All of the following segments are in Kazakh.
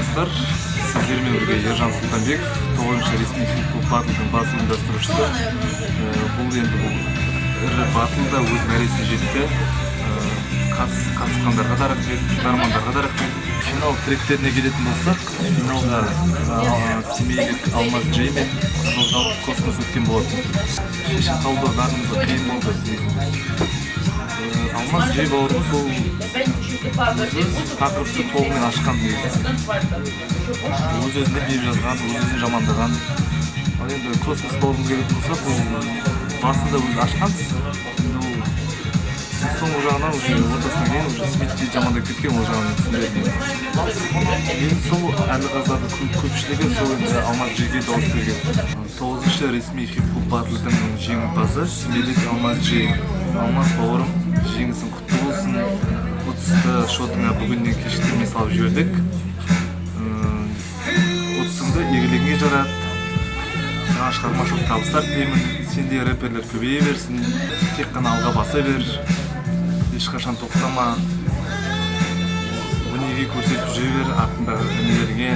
достар, сіздермен бірге Ержан Сұлтанбеков, 9-шы ресми хип-хоп батлдың бас ұйымдастырушысы. Бұл енді ірі батлда өз мәресіне жетті. Қатысқандарға да рахмет, тыңдармандарға да рахмет. Финал тректеріне келетін болсақ, финалда семейлік Алмаз Джей мен Қызылордалық Космос өткен болатын. Шешім қабылдаударымызға қиын болды. Алмаз Джей бауырымыз ол тақырыпты толығымен ашқан өз-өзіне бейіп жазған, өз-өзіне жамандаған. Ал енді Космос бауырымыз келетін болсақ, ол басында өзі ашқан. Соңғы жағынан ортасынан кейін Смитті жамандап кеткен, ол жағынан түсіндіретін. Мен сол әділқаздардың көпшілігі сол Алмаз Джейге дауыс берген. 9-шы ресми хип-хоп батлдың жеңімпазы семейлік Алмаз Джей. Алмаз бауырым, жеңісің құтты болсын. Ұтысты шотыңа бүгіннен кешіктірмей салып жібердік. Ұтысыңды игілігіңе жарат. Жаңа шығармашылық табыстар тілеймін. Сендей рэперлер көбейе берсін. Тек қана алға баса бер. Ешқашан тоқтама. Өнеге көрсетіп жүре бер артындағы өнеріңе.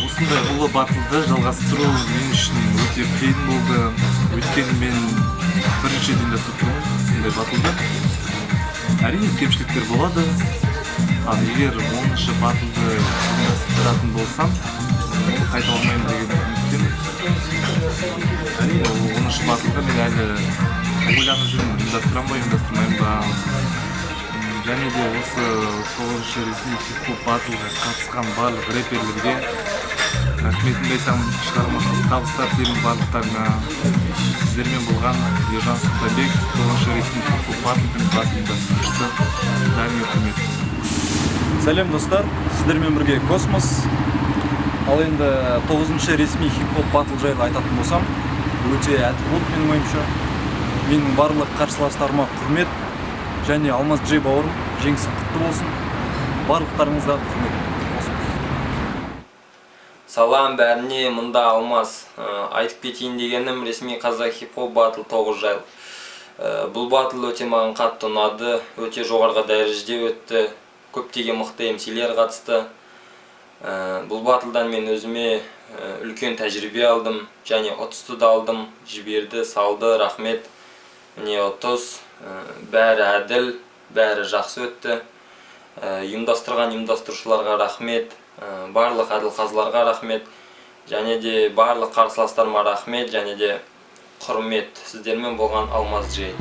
Осындай ұлы батылды жалғастыру мен үшін өте қиын болды. Өйткені мен бірінші рет ұйымдастырып осындай батылды. Әрине кемшіліктер болады. Ал егер 10-шы батылды ұйымдастыратын болсам, қайта алмаймын деген үміттемін. Әрине 10-шы батылды мен әлі ойланып жүрмін, ұйымдастырам ба, ұйымдастырмайым ба. Және де осы 9-шы ресми хип-хоп батылға қатысқан барлық рэперлерге рахметімді айтамын. Шығармашылық табыстар тілеймін барлықтарына. Сіздермен болған Ержан Сұлтанбеков, 9-шы ресми хип-хоп батылдың бас ұйымдастырушысы. Бәріңе құрмет. Сәлем достар, сіздермен бірге Космос. Ал енді 9-шы ресми хип-хоп батл жайлы айтатын болсам, өте әділ болды менің ойымша. Менің барлық қарсыластарыма құрмет. Және Алмаз Джей бауырым, жеңісің құтты болсын. Барлықтарыңызға құрмет. Салам бәріне, мұнда Алмаз. Айтып кетейін дегенім ресми қазақ хип-хоп батл 9 жайлы. Бұл батл өте маған қатты ұнады, өте жоғарғы дәрежеде өтті. Көптеген мықты MC-лер қатысты. Бұл батлдан мен өзіме үлкен тәжірибе алдым, және ұтысты да алдым, жіберді, салды, рахмет. Міне ұтыс, бәрі әділ, бәрі жақсы өтті. Ұйымдастырған ұйымдастырушыларға рахмет, барлық әділқазыларға рахмет, және де барлық қарсыластарыма рахмет, және де құрмет. Сіздермен болған Алмаз Джей.